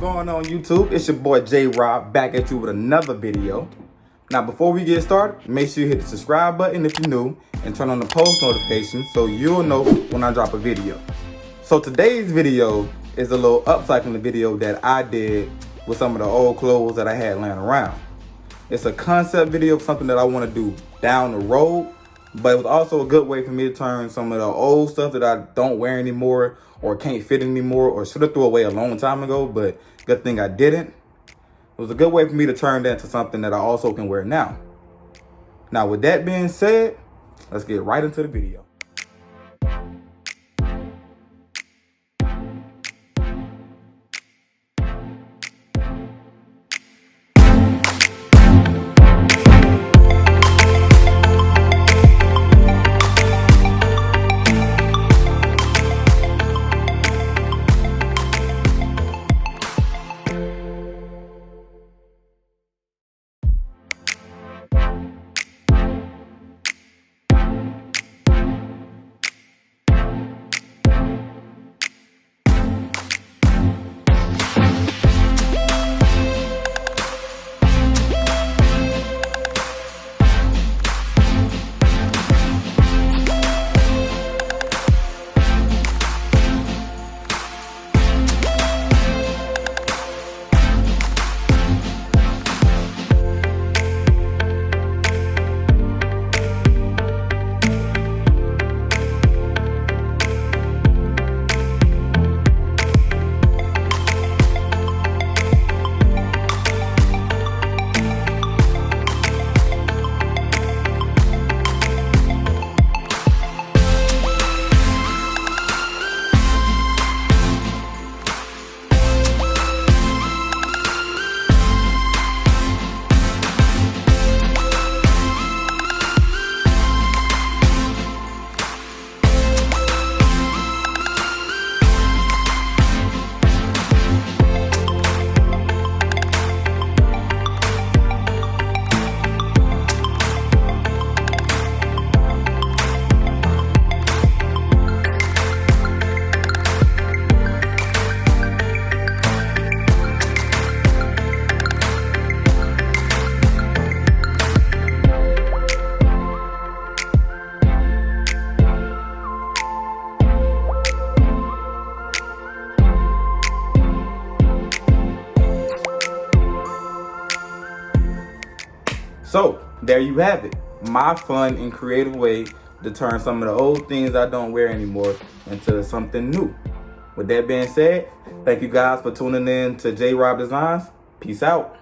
Going on YouTube? It's your boy J Rob back at you with another video. Now before we get started, make sure you hit the subscribe button if you're new and turn on the post notifications so you'll know when I drop a video. So today's video is a little upcycling video that I did with some of the old clothes that I had laying around. It's a concept video of something that I want to do down the road, but it was also a good way for me to turn some of the old stuff that I don't wear anymore or can't fit anymore or should have threw away a long time ago, but good thing I didn't. It was a good way for me to turn that into something that I also can wear now. Now with that being said, let's get right into the video. So there you have it, my fun and creative way to turn some of the old things I don't wear anymore into something new. With that being said, thank you guys for tuning in to J Rob Designs. Peace out.